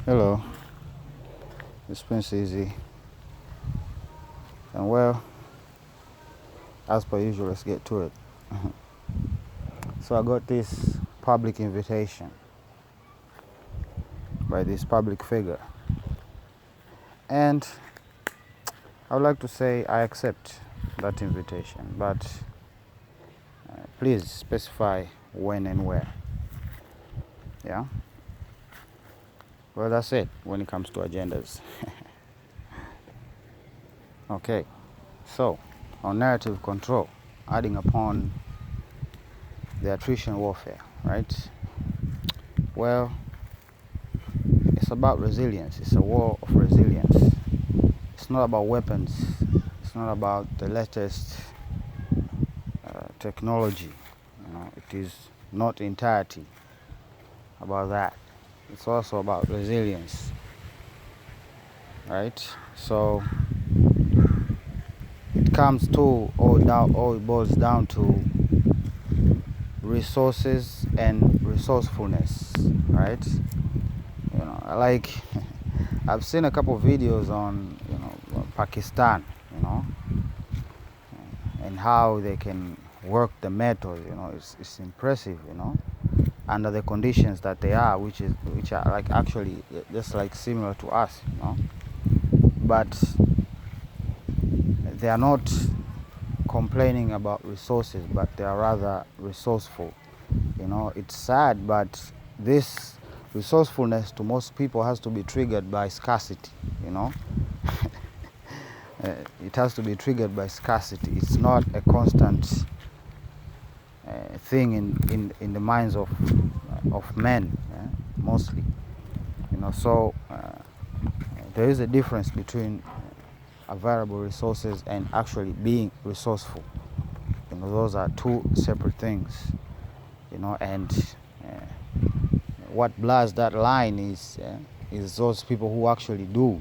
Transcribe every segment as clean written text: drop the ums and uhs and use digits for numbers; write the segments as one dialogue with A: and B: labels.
A: Hello, it's Prince Easy, and well, as per usual, let's get to it. So I got this public invitation by this public figure, and I would like to say I accept that invitation, but please specify when and where. Yeah? Well, that's it when it comes to agendas. Okay, so on narrative control, adding upon the attrition warfare, right? Well, it's about resilience. It's a war of resilience. It's not about weapons. It's not about the latest technology. It is not entirety about that. It's also about resilience, right? So it comes to all it boils down to resources and resourcefulness, right? Like I've seen a couple of videos on Pakistan, and how they can work the metal. It's impressive, under the conditions that they are, which are like actually just like similar to us, but they are not complaining about resources, but they are rather resourceful. It's sad, but this resourcefulness to most people has to be triggered by scarcity. It has to be triggered by scarcity. It's not a constant thing in the minds of men, mostly. So there is a difference between available resources and actually being resourceful. Those are two separate things. And what blurs that line is those people who actually do.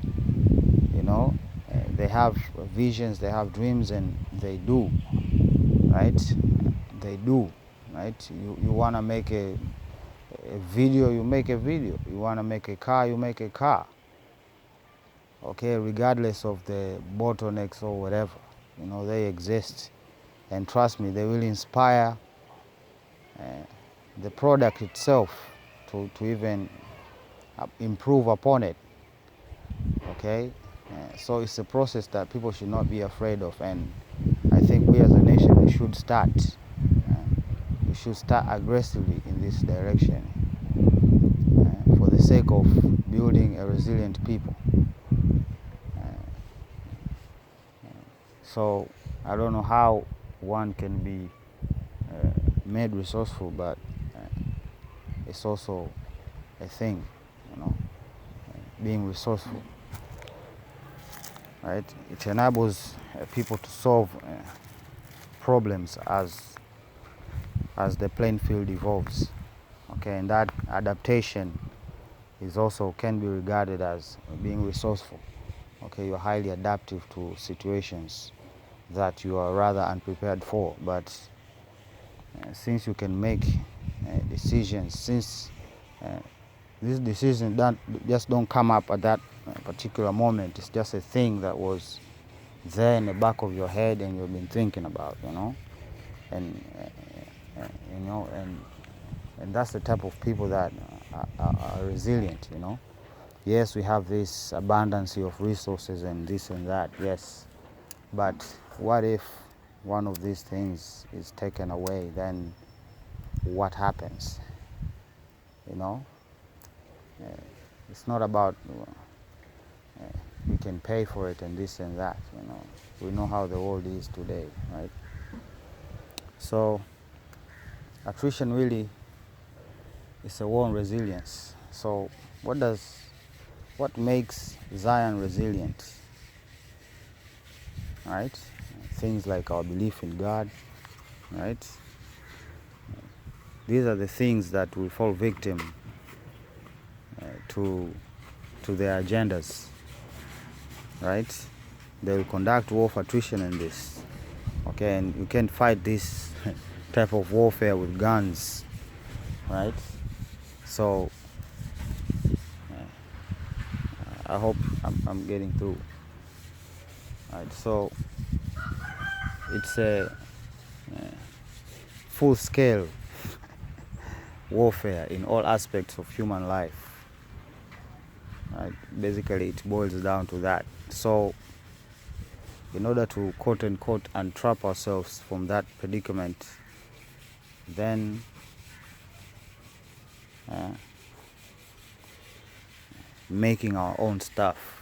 A: They have visions, they have dreams, and they do, right? They do, right? You want to make a video, you make a video. You want to make a car, you make a car. Okay, regardless of the bottlenecks or whatever, they exist. And trust me, they will inspire the product itself to even improve upon it. Okay, so it's a process that people should not be afraid of, and I think we as a nation we should start aggressively in this direction for the sake of building a resilient people. So I don't know how one can be made resourceful, but it's also a thing, being resourceful, right? It enables people to solve problems as the playing field evolves. Okay, and that adaptation is also can be regarded as being resourceful. Okay, you're highly adaptive to situations that you are rather unprepared for, but since you can make decisions, since these decisions don't come up at that particular moment, it's just a thing that was there in the back of your head and you've been thinking about, and that's the type of people that are resilient. Yes, we have this abundance of resources and this and that, yes, but what if one of these things is taken away? Then what happens? It's not about we can pay for it and this and that. We know how the world is today, right? So attrition really is a war on resilience. So what makes Zion resilient? Right? Things like our belief in God, right? These are the things that will fall victim to their agendas, right? They will conduct war of attrition in this. Okay, and you can't fight this type of warfare with guns, right? So I hope I'm getting through. Right, so it's a full-scale warfare in all aspects of human life. Right? Basically, it boils down to that. So, in order to quote unquote untrap ourselves from that predicament, then making our own stuff,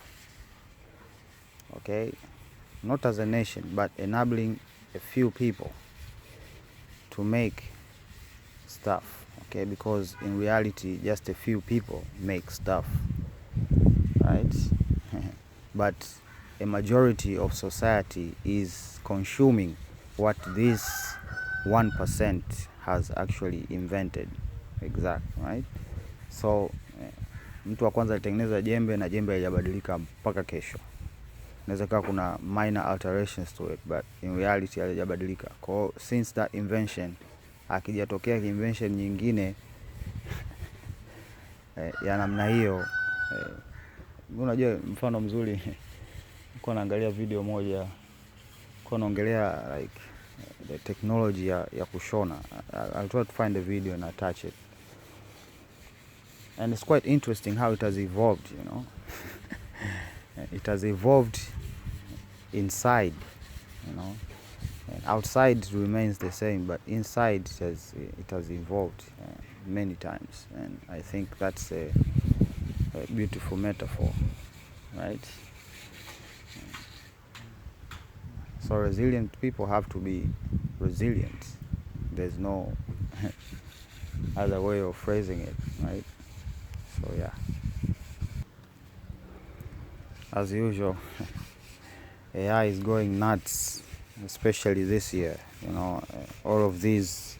A: okay, not as a nation, but enabling a few people to make stuff, okay, because in reality just a few people make stuff, right? But a majority of society is consuming what this 1% has actually invented. Exact, right? So mtu wa kwanza alitengeneza jembe na jembe halijabadilika mpaka kesho. Inaweza kuwa kuna minor alterations to it, but in reality halijabadilika. Kwa since that invention, akijatokea invention nyingine ya namna hiyo, unajua mfano mzuri, nilikuwa naangalia video moja, nilikuwa naongelea like the technology ya kushona. I'll try to find the video and attach it. And it's quite interesting how it has evolved, you know. It has evolved inside, you know. And outside remains the same, but inside it has evolved many times. And I think that's a beautiful metaphor, right? So resilient people have to be resilient. There's no other way of phrasing it, right? So yeah. As usual, AI is going nuts, especially this year. You know, all of these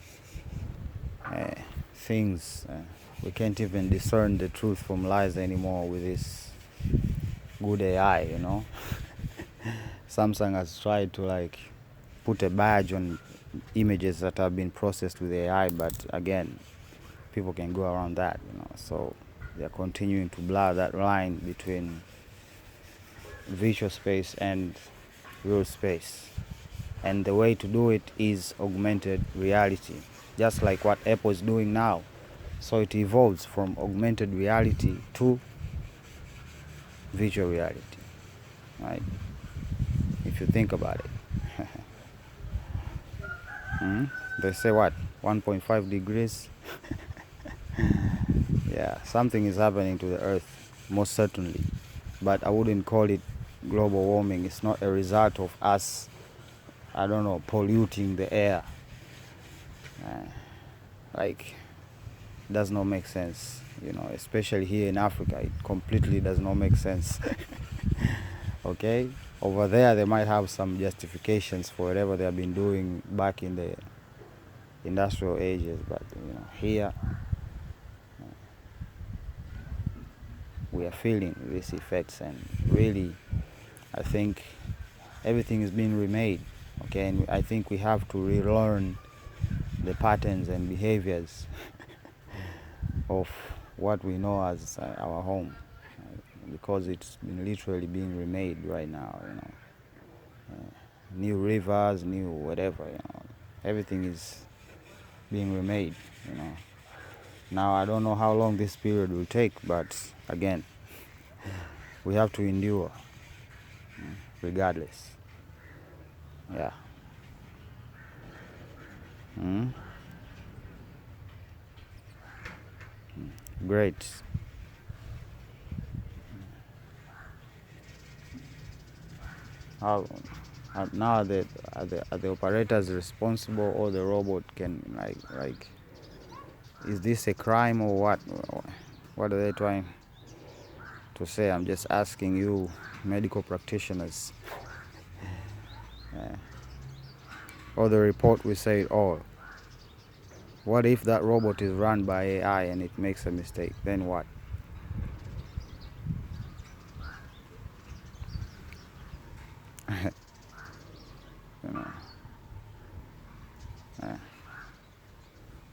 A: things, we can't even discern the truth from lies anymore with this good AI, you know. Samsung has tried to like put a badge on images that have been processed with AI, but again, people can go around that, you know. So they're continuing to blur that line between virtual space and real space. And the way to do it is augmented reality, just like what Apple is doing now. So it evolves from augmented reality to virtual reality, right? If you think about it. They say what? 1.5 degrees? Yeah, something is happening to the earth, most certainly. But I wouldn't call it global warming. It's not a result of us, I don't know, polluting the air. Like, does not make sense, you know, especially here in Africa. It completely does not make sense. Okay? Over there, they might have some justifications for whatever they have been doing back in the industrial ages, but you know, here we are feeling these effects, and really, I think everything is being remade. Okay, and I think we have to relearn the patterns and behaviors of what we know as our home, because it's been literally being remade right now, you know. New rivers, new whatever, you know, everything is being remade, you know. Now I don't know how long this period will take, but again, we have to endure regardless. Yeah. Great. How now are the operators responsible, or the robot can like is this a crime or what? What are they trying to say? I'm just asking you, medical practitioners. Or the report will say it all. What if that robot is run by AI and it makes a mistake? Then what? You know,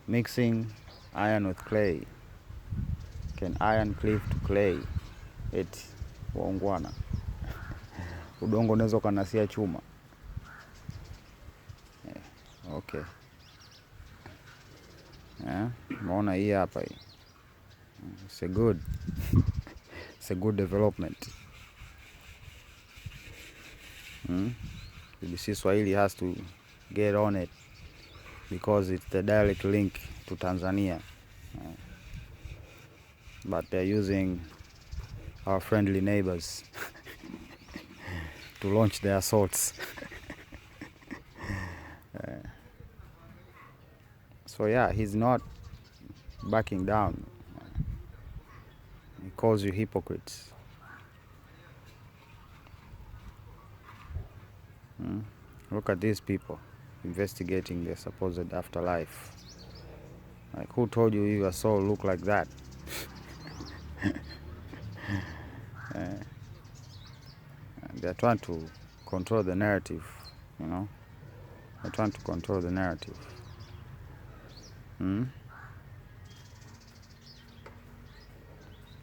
A: mixing iron with clay. Can iron cleave to clay? It waungwana. Udongo unaweza ukanasia chuma. Okay. Umeona hii hapa hii. It's a good development. BBC Swahili has to get on it because it's the direct link to Tanzania. But they're using our friendly neighbors to launch their assaults. So yeah, he's not backing down. He calls you hypocrites. Look at these people investigating their supposed afterlife. Like, who told you your soul look like that? They're trying to control the narrative, you know. They're trying to control the narrative.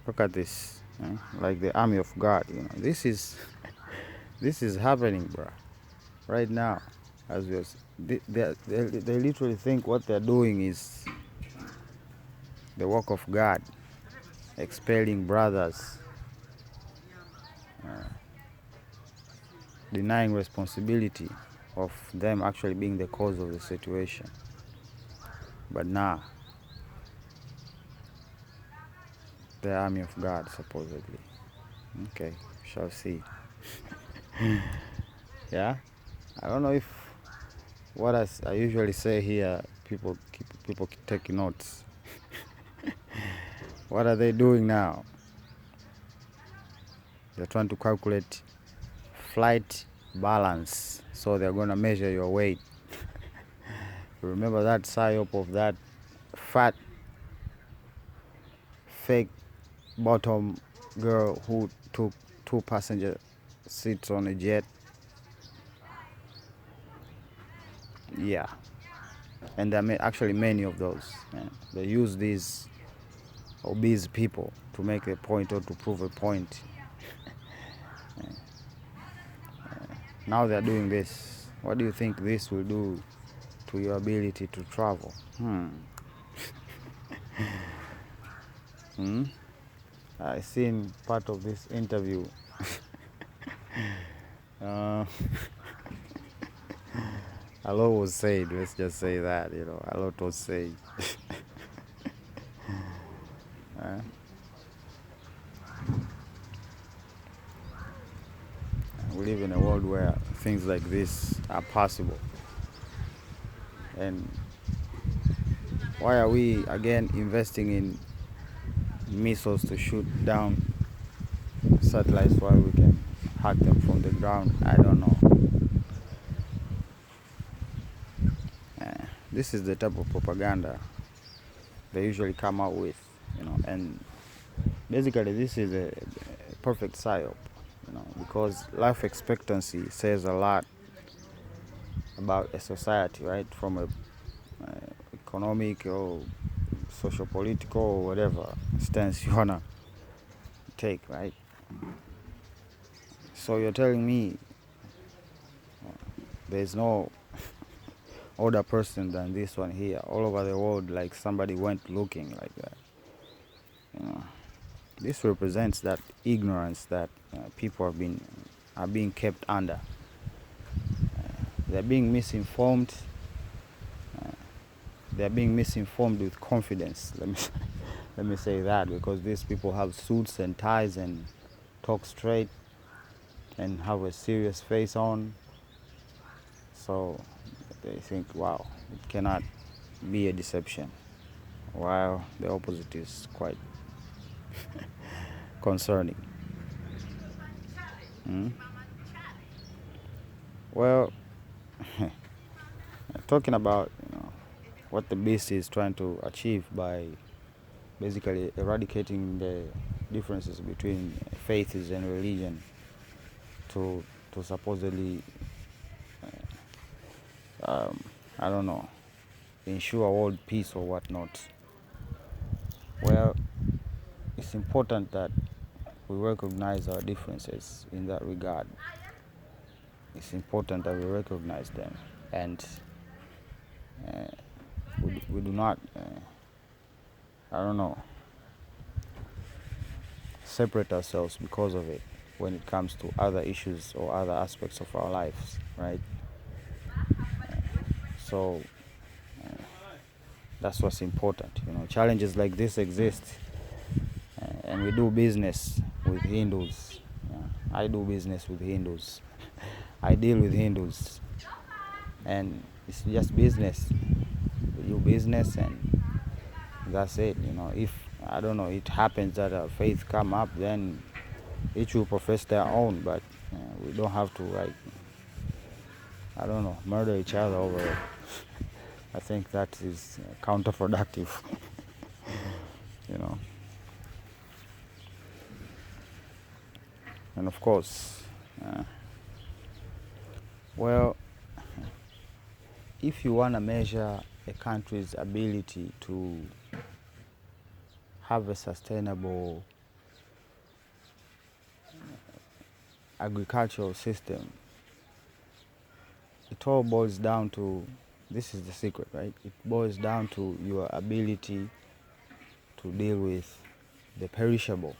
A: Look at this, like the army of God. You know, this is happening, bro, right now. As we are, they literally think what they're doing is the work of God, expelling brothers, denying responsibility of them actually being the cause of the situation. But now, the army of God, supposedly. Okay, shall see. Yeah, I don't know if what I usually say here, people take notes. What are they doing now? They're trying to calculate flight balance, so they're going to measure your weight. Remember that psyop of that fat fake bottom girl who took 2 passenger seats on a jet? Yeah, and there are actually many of those. They use these obese people to make a point or to prove a point. Now they're doing this. What do you think this will do to your ability to travel? I seen part of this interview. A lot was said, let's just say that, you know, a lot was said. We live in a world where things like this are possible. And why are we again investing in missiles to shoot down satellites while we can hack them from the ground? I don't know. This is the type of propaganda they usually come out with, you know, and basically this is a perfect psyop, you know, because life expectancy says a lot about a society, right? From a economic or socio-political or whatever stance you wanna take, right? So you're telling me there's no older person than this one here all over the world, like somebody went looking like that, you know? This represents that ignorance that people are being kept under. They're being misinformed. They're being misinformed with confidence. Let me say that, because these people have suits and ties and talk straight and have a serious face on. So they think, wow, it cannot be a deception, while the opposite is quite concerning. Well, talking about, you know, what the beast is trying to achieve by basically eradicating the differences between faiths and religion to supposedly, I don't know, ensure world peace or whatnot. Well, it's important that we recognize our differences in that regard. It's important that we recognize them, and we do not, separate ourselves because of it when it comes to other issues or other aspects of our lives, right? So that's what's important. Challenges like this exist, and we do business with Hindus. I do business with Hindus. I deal with Hindus, and it's just business. We do business, and that's it. If it happens that our faith come up, then each will profess their own, but we don't have to murder each other over it. I think that is counterproductive. And of course, if you want to measure a country's ability to have a sustainable agricultural system, it all boils down to, this is the secret, right? It boils down to your ability to deal with the perishable.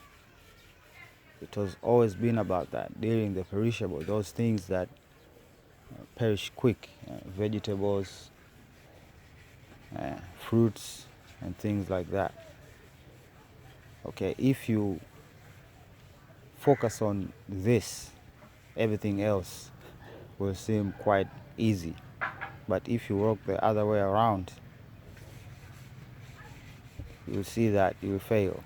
A: It has always been about that, dealing the perishable, those things that perish quick, vegetables, fruits, and things like that. Okay, if you focus on this, everything else will seem quite easy. But if you work the other way around, you'll see that you'll fail.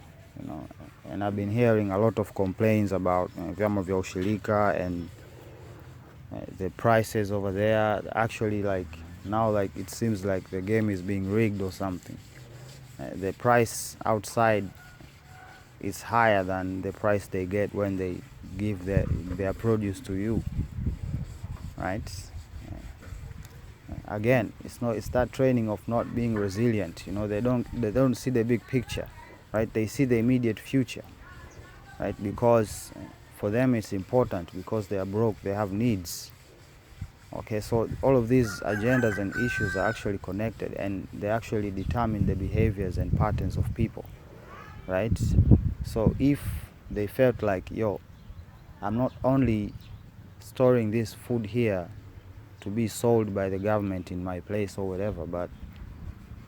A: And I've been hearing a lot of complaints about vyama vya ushirika and the prices over there. Actually, now it seems like the game is being rigged or something. The price outside is higher than the price they get when they give their produce to you, right? Again, it's that training of not being resilient. They don't see the big picture, right? They see the immediate future, right? Because for them it's important, because they are broke, they have needs. Okay, so all of these agendas and issues are actually connected, and they actually determine the behaviors and patterns of people, right? So if they felt like, I'm not only storing this food here to be sold by the government in my place or whatever, but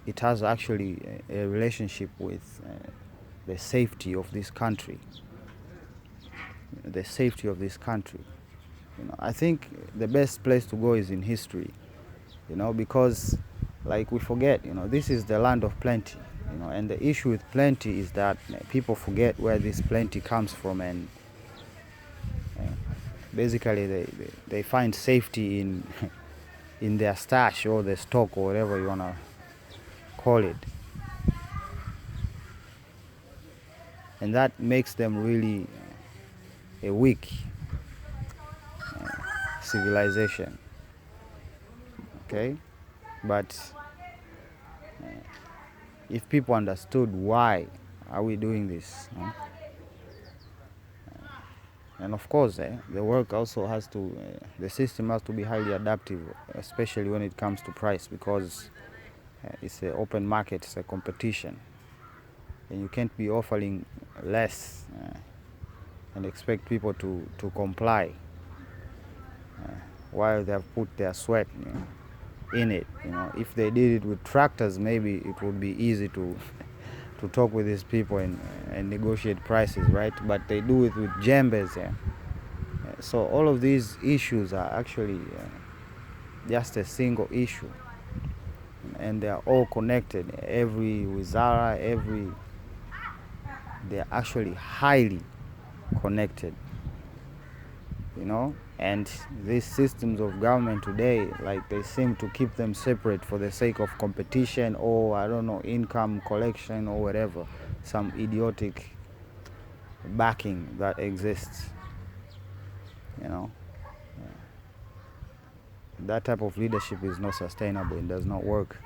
A: it has actually a relationship with the safety of this country. The safety of this country. I think the best place to go is in history, because we forget, this is the land of plenty, and the issue with plenty is that people forget where this plenty comes from, and basically they find safety in their stash or the stock or whatever you want to call it. And that makes them really a weak civilization. Okay? But if people understood why are we doing this, and of course the work also has to, the system has to be highly adaptive, especially when it comes to price, because it's an open market, it's a competition, and you can't be offering less and expect people to comply while they have put their sweat in it. If they did it with tractors, maybe it would be easy to talk with these people and negotiate prices, right? But they do it with jembes. So all of these issues are actually just a single issue, and they are all connected. Every wizara, they are actually highly connected, and these systems of government today, they seem to keep them separate for the sake of competition, or income collection or whatever, some idiotic backing that exists. That type of leadership is not sustainable. It does not work.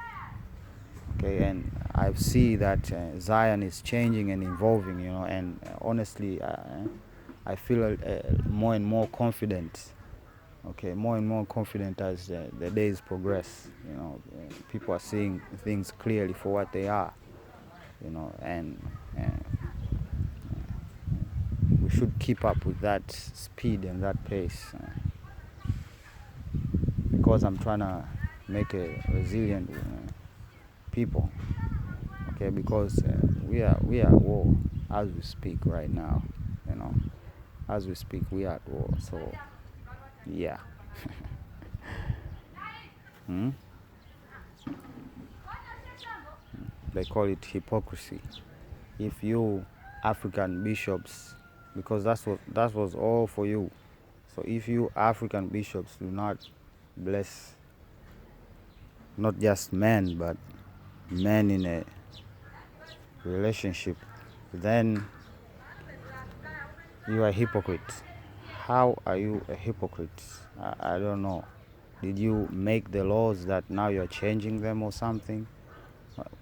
A: Okay, and I see that Zion is changing and evolving, and honestly, I feel more and more confident. Okay, more and more confident as the days progress. People are seeing things clearly for what they are. And we should keep up with that speed and that pace, because I'm trying to make a resilient people. Okay, because we are at war as we speak right now. As we speak, we are at war. So yeah. Hmm? They call it hypocrisy. If you African bishops, because that was all for you. So if you African bishops do not bless not just men, but men in a relationship, then you are a hypocrite. How are you a hypocrite? I don't know. Did you make the laws that now you're changing them or something?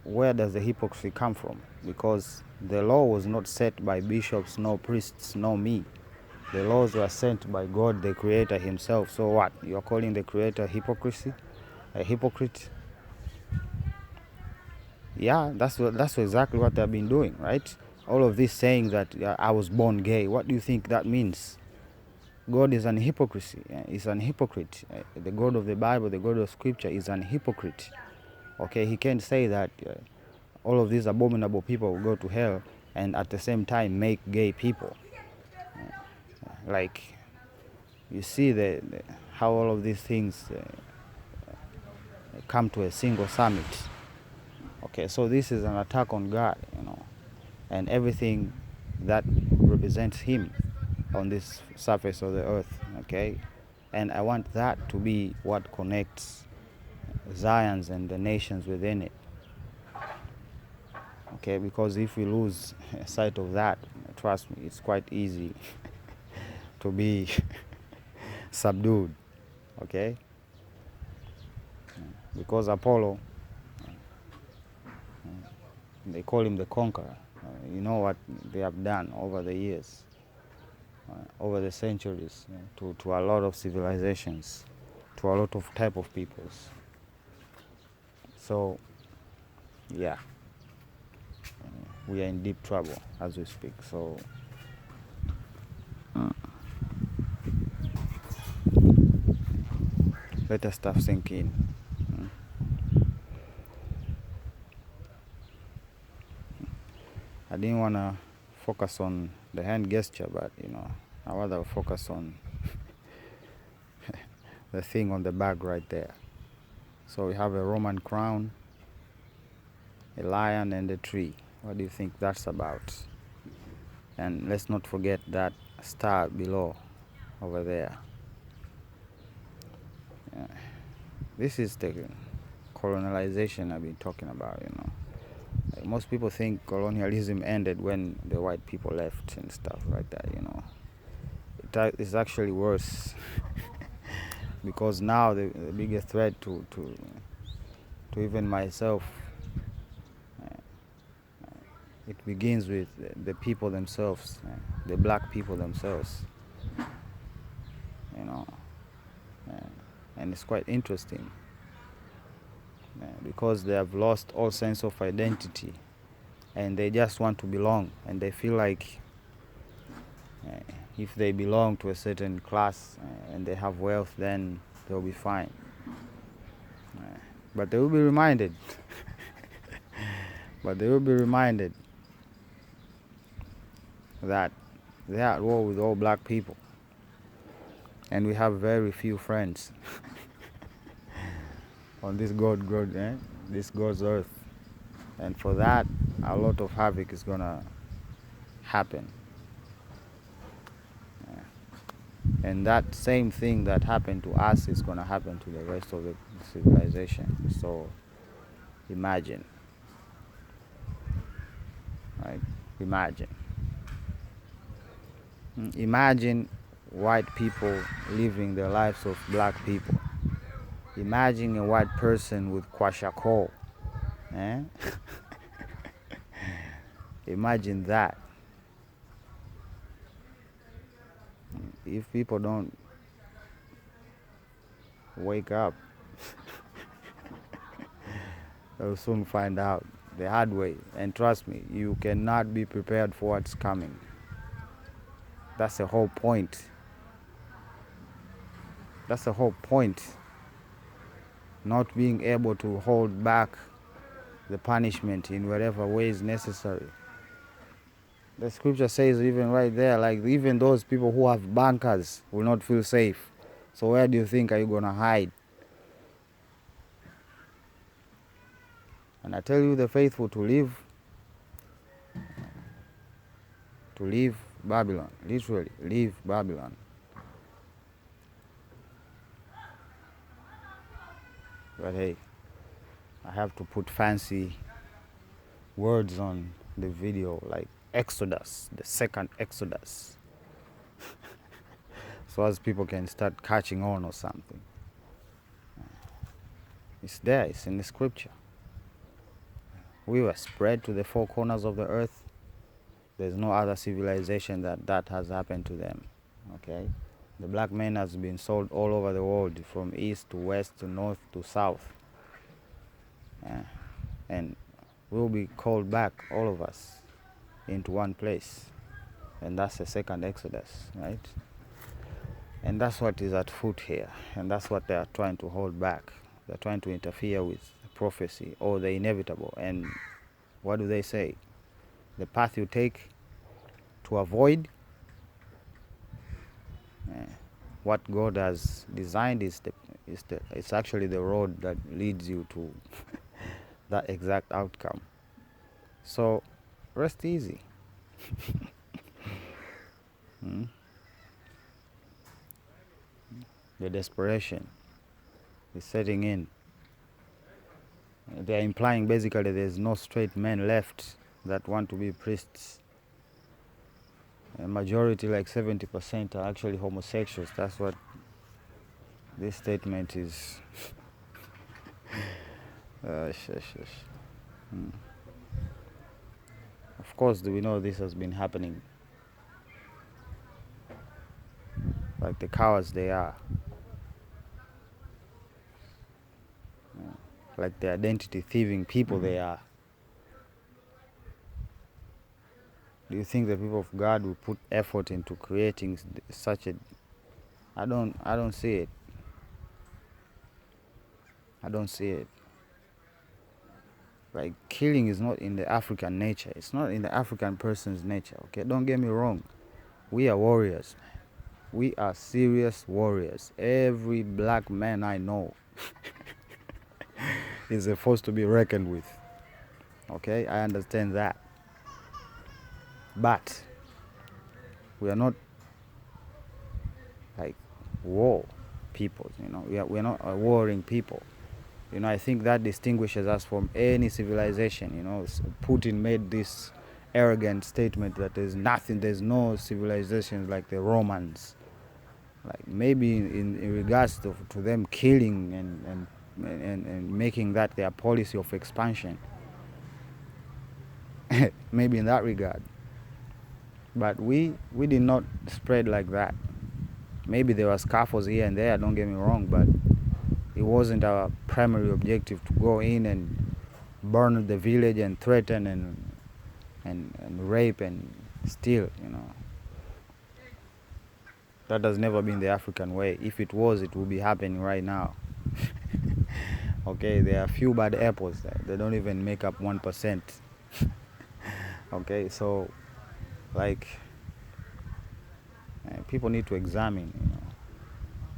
A: Where does the hypocrisy come from? Because the law was not set by bishops, no priests, no me. The laws were sent by God, the Creator Himself. So what? You're calling the Creator a hypocrite? Yeah, that's exactly what they've been doing, right? All of this saying that I was born gay. What do you think that means? God is an hypocrisy. He's an hypocrite. The God of the Bible, the God of Scripture, is an hypocrite. Okay, He can't say that all of these abominable people will go to hell and at the same time make gay people. Like, you see how all of these things come to a single summit. Okay, so this is an attack on God, and everything that represents Him on this surface of the earth. Okay, and I want that to be what connects Zions and the nations within it. Okay, because if we lose sight of that, trust me, it's quite easy to be subdued. Okay, because Apollo, they call him the conqueror. You know what they have done over the years, over the centuries, to a lot of civilizations, to a lot of type of peoples. So yeah, we are in deep trouble as we speak. So let us stuff sink in. I didn't want to focus on the hand gesture, but I rather focus on the thing on the back right there. So we have a Roman crown, a lion, and a tree. What do you think that's about? And let's not forget that star below over there. This is the colonialization I've been talking about. Like, most people think colonialism ended when the white people left and stuff like that. It's actually worse because now the biggest threat to even myself, it begins with the people themselves, the black people themselves. And it's quite interesting because they have lost all sense of identity and they just want to belong, and they feel like if they belong to a certain class and they have wealth, then they'll be fine. But they will be reminded that they are at war with all black people, and we have very few friends on this this God's earth, and for that a lot of havoc is gonna happen. And that same thing that happened to us is gonna happen to the rest of the civilization. So imagine, right? Imagine white people living the lives of black people. Imagine a white person with kwashakol Eh? Imagine that. If people don't wake up, they'll soon find out the hard way. And trust me, you cannot be prepared for what's coming. That's the whole point. That's the whole point. Not being able to hold back the punishment in whatever way is necessary. The scripture says even right there, like even those people who have bunkers will not feel safe. So where do you think are you gonna hide? And I tell you, the faithful to leave Babylon, literally leave Babylon. But hey, I have to put fancy words on the video, like Exodus, the second Exodus, so as people can start catching on or something. It's there, it's in the scripture. We were spread to the four corners of the earth. There's no other civilization that has happened to them, okay? The black man has been sold all over the world, from east to west to north to south. And we'll be called back, all of us, into one place. And that's the second Exodus, right? And that's what is at foot here. And that's what they are trying to hold back. They're trying to interfere with the prophecy or the inevitable. And what do they say? The path you take to avoid what God has designed it's actually the road that leads you to that exact outcome. So rest easy. The desperation is setting in. They're implying basically there's no straight men left that want to be priests. A majority, like 70%, are actually homosexuals. That's what this statement is. Of course, we know this has been happening. Like the cowards they are. Like the identity thieving people they are. Do you think the people of God will put effort into creating such a... I don't see it. I don't see it. Like, killing is not in the African nature. It's not in the African person's nature, okay? Don't get me wrong. We are warriors. We are serious warriors. Every black man I know is a force to be reckoned with. Okay? I understand that. But we are not like war people, you know. We are not a warring people. You know, I think that distinguishes us from any civilization. You know, Putin made this arrogant statement that there's no civilization like the Romans. Like maybe in regards to them killing and making that their policy of expansion. Maybe in that regard. But we did not spread like that. Maybe there were scuffles here and there, don't get me wrong, but it wasn't our primary objective to go in and burn the village and threaten and rape and steal, you know. That has never been the African way. If it was, it would be happening right now. Okay, there are a few bad apples. They don't even make up 1%. Okay, so like people need to examine, you know,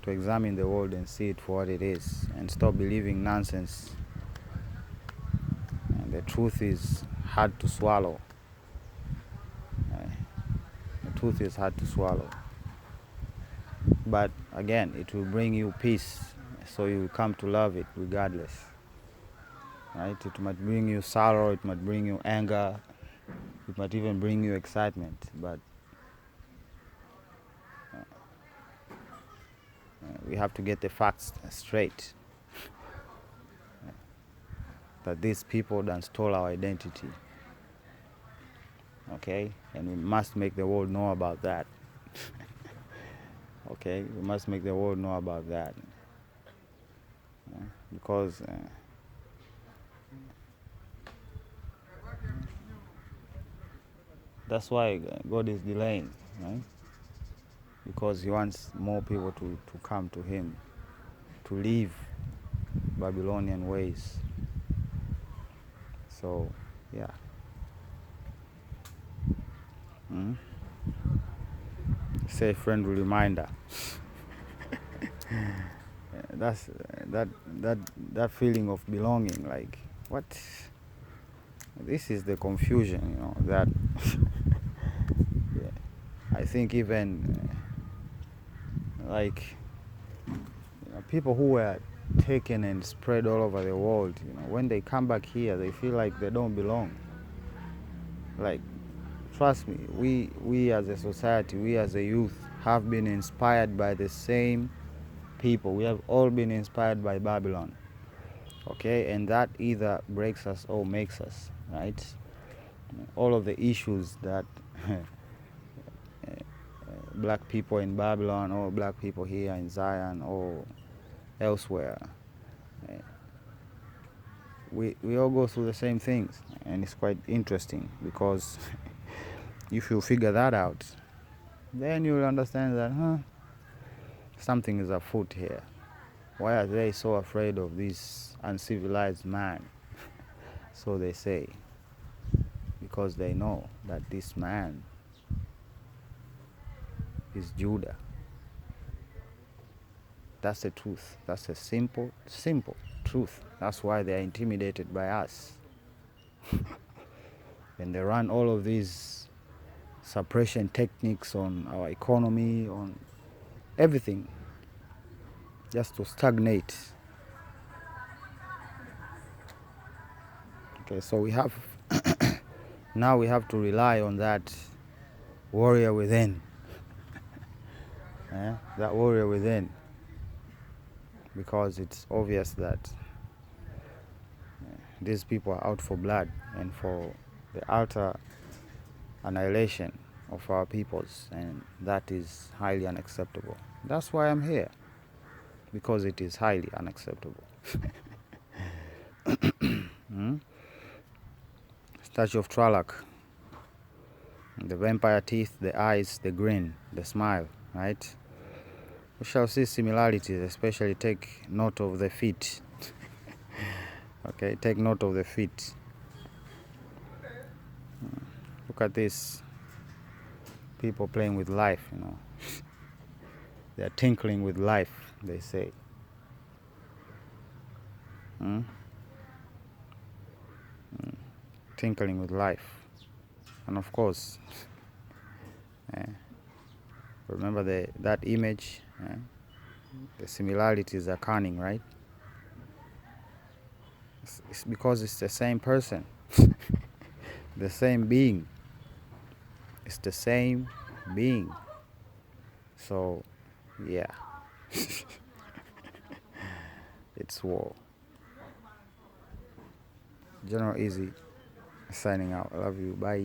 A: to examine the world and see it for what it is, and stop believing nonsense. And the truth is hard to swallow. The truth is hard to swallow. But again, it will bring you peace, so you will come to love it regardless. Right? It might bring you sorrow, it might bring you anger, it might even bring you excitement, but we have to get the facts straight. that these people done stole our identity. Okay, and we must make the world know about that. Okay, we must make the world know about that. Because that's why God is delaying, right? Because he wants more people to come to him, to leave Babylonian ways. So, yeah. Say friendly reminder. That's that feeling of belonging. Like, what? This is the confusion, that yeah, I think even like people who were taken and spread all over the world, when they come back here, they feel like they don't belong. Like, trust me, we as a society, we as a youth have been inspired by the same people. We have all been inspired by Babylon. Okay, and that either breaks us or makes us, right? All of the issues that black people in Babylon or black people here in Zion or elsewhere, we all go through the same things, and it's quite interesting because if you figure that out, then you'll understand that something is afoot here. Why are they so afraid of this uncivilized man? So they say, because they know that this man is Judah. That's the truth. That's a simple truth. That's why they're intimidated by us. And they run all of these suppression techniques on our economy, on everything, just to stagnate. Okay, so we have now we have to rely on that warrior within. That warrior within, because it's obvious that these people are out for blood and for the utter annihilation of our peoples, and that is highly unacceptable. That's why I'm here, because it is highly unacceptable. Statue of Tralak, the vampire teeth, the eyes, the grin, the smile, right? We shall see similarities, especially take note of the feet. Okay, take note of the feet. Look at this. People playing with life, They're tinkling with life, they say. Tinkling with life. And of course, remember that image, the similarities are cunning, right? It's because it's the same person, the same being. It's the same being. So, yeah. It's war. General Easy signing out. I love you. Bye.